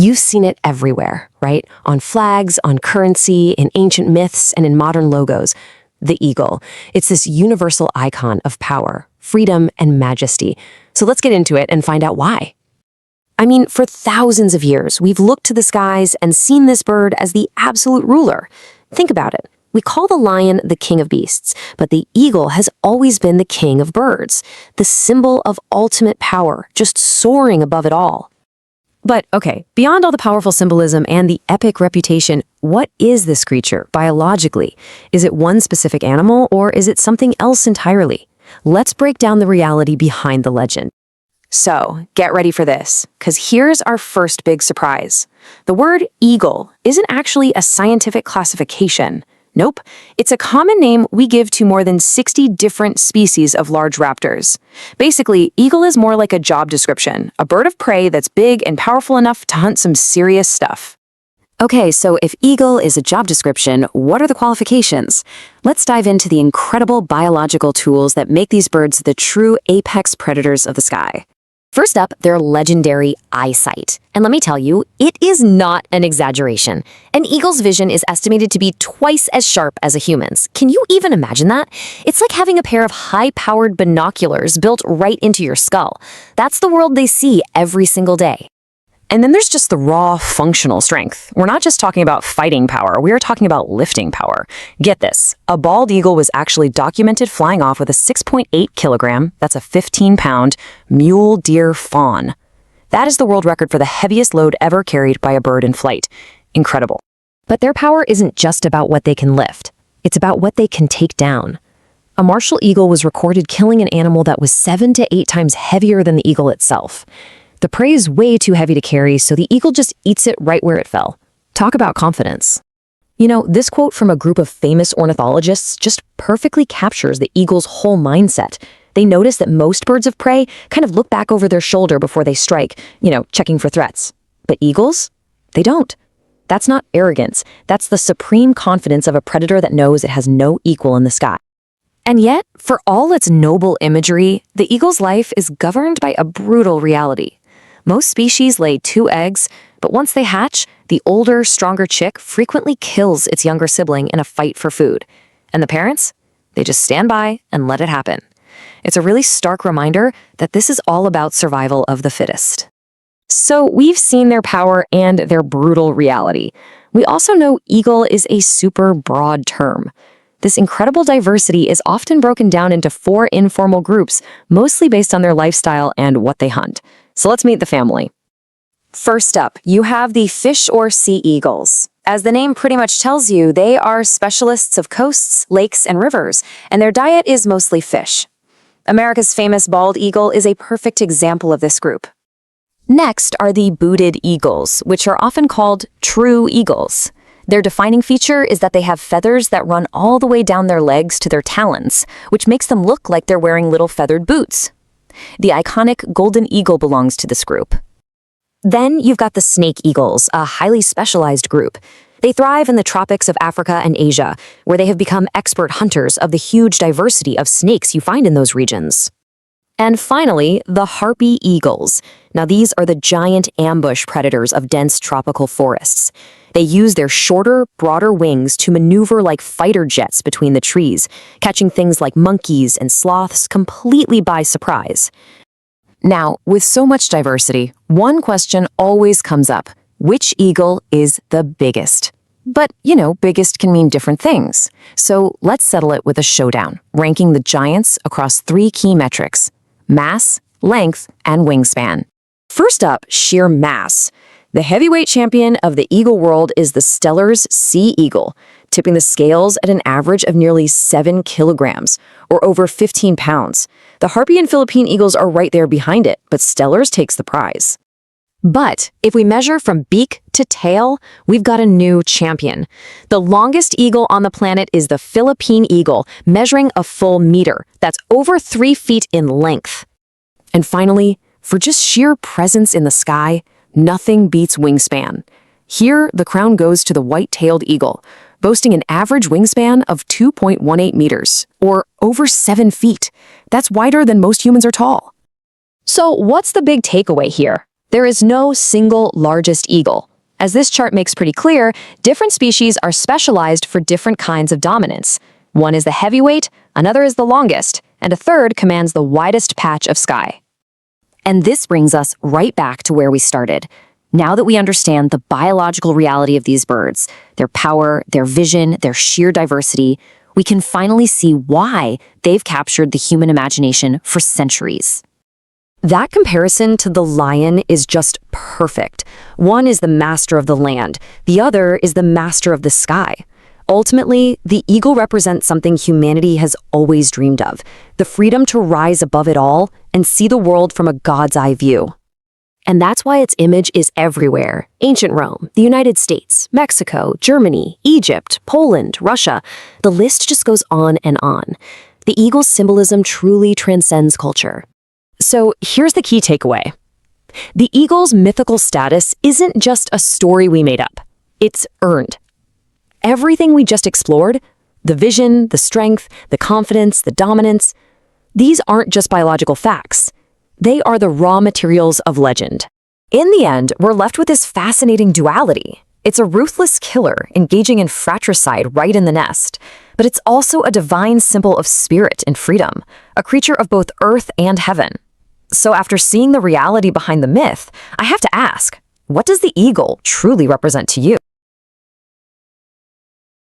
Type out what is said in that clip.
You've seen it everywhere, right? On flags, on currency, in ancient myths, and in modern logos. The eagle. It's this universal icon of power, freedom, and majesty. So let's get into it and find out why. I mean, for thousands of years, we've looked to the skies and seen this bird as the absolute ruler. Think about it. We call the lion the king of beasts, but the eagle has always been the king of birds, the symbol of ultimate power, just soaring above it all. But okay, beyond all the powerful symbolism and the epic reputation, what is this creature biologically? Is it one specific animal or is it something else entirely? Let's break down the reality behind the legend. So, get ready for this, because here's our first big surprise. The word eagle isn't actually a scientific classification. Nope, it's a common name we give to more than 60 different species of large raptors. Basically, eagle is more like a job description, a bird of prey that's big and powerful enough to hunt some serious stuff. Okay, so if eagle is a job description, what are the qualifications? Let's dive into the incredible biological tools that make these birds the true apex predators of the sky. First up, their legendary eyesight. And let me tell you, it is not an exaggeration. An eagle's vision is estimated to be twice as sharp as a human's. Can you even imagine that? It's like having a pair of high-powered binoculars built right into your skull. That's the world they see every single day. And then there's just the raw functional strength. We're not just talking about fighting power, we are talking about lifting power. Get this, a bald eagle was actually documented flying off with a 6.8 kilogram, that's a 15-pound, mule deer fawn. That is the world record for the heaviest load ever carried by a bird in flight. Incredible. But their power isn't just about what they can lift. It's about what they can take down. A martial eagle was recorded killing an animal that was 7 to 8 times heavier than the eagle itself. The prey is way too heavy to carry, so the eagle just eats it right where it fell. Talk about confidence. You know, this quote from a group of famous ornithologists just perfectly captures the eagle's whole mindset. They notice that most birds of prey kind of look back over their shoulder before they strike, checking for threats. But eagles? They don't. That's not arrogance. That's the supreme confidence of a predator that knows it has no equal in the sky. And yet, for all its noble imagery, the eagle's life is governed by a brutal reality. Most species lay 2 eggs, but once they hatch, the older, stronger chick frequently kills its younger sibling in a fight for food. And the parents? They just stand by and let it happen. It's a really stark reminder that this is all about survival of the fittest. So we've seen their power and their brutal reality. We also know eagle is a super broad term. This incredible diversity is often broken down into 4 informal groups, mostly based on their lifestyle and what they hunt. So let's meet the family. First up, you have the fish or sea eagles. As the name pretty much tells you, they are specialists of coasts, lakes, and rivers, and their diet is mostly fish. America's famous bald eagle is a perfect example of this group. Next are the booted eagles, which are often called true eagles. Their defining feature is that they have feathers that run all the way down their legs to their talons, which makes them look like they're wearing little feathered boots. The iconic golden eagle belongs to this group. Then you've got the snake eagles, a highly specialized group. They thrive in the tropics of Africa and Asia, where they have become expert hunters of the huge diversity of snakes you find in those regions. And finally, the harpy eagles. Now these are the giant ambush predators of dense tropical forests. They use their shorter, broader wings to maneuver like fighter jets between the trees, catching things like monkeys and sloths completely by surprise. Now, with so much diversity, one question always comes up. Which eagle is the biggest? But, biggest can mean different things. So let's settle it with a showdown, ranking the giants across 3 key metrics: mass, length, and wingspan. First up, sheer mass. The heavyweight champion of the eagle world is the Steller's sea eagle, tipping the scales at an average of nearly 7 kilograms, or over 15 pounds. The Harpy and Philippine eagles are right there behind it, but Steller's takes the prize. But if we measure from beak to tail, we've got a new champion. The longest eagle on the planet is the Philippine eagle, measuring a full meter. That's over 3 feet in length. And finally, for just sheer presence in the sky, nothing beats wingspan. Here, the crown goes to the white-tailed eagle, boasting an average wingspan of 2.18 meters, or over 7 feet. That's wider than most humans are tall. So what's the big takeaway here? There is no single largest eagle. As this chart makes pretty clear, different species are specialized for different kinds of dominance. One is the heavyweight, another is the longest, and a third commands the widest patch of sky. And this brings us right back to where we started. Now that we understand the biological reality of these birds, their power, their vision, their sheer diversity, we can finally see why they've captured the human imagination for centuries. That comparison to the lion is just perfect. One is the master of the land, the other is the master of the sky. Ultimately, the eagle represents something humanity has always dreamed of, the freedom to rise above it all and see the world from a God's eye view. And that's why its image is everywhere. Ancient Rome, the United States, Mexico, Germany, Egypt, Poland, Russia. The list just goes on and on. The eagle's symbolism truly transcends culture. So here's the key takeaway. The eagle's mythical status isn't just a story we made up. It's earned. Everything we just explored, the vision, the strength, the confidence, the dominance, these aren't just biological facts. They are the raw materials of legend. In the end, we're left with this fascinating duality. It's a ruthless killer engaging in fratricide right in the nest, but it's also a divine symbol of spirit and freedom, a creature of both earth and heaven. So after seeing the reality behind the myth, I have to ask, what does the eagle truly represent to you?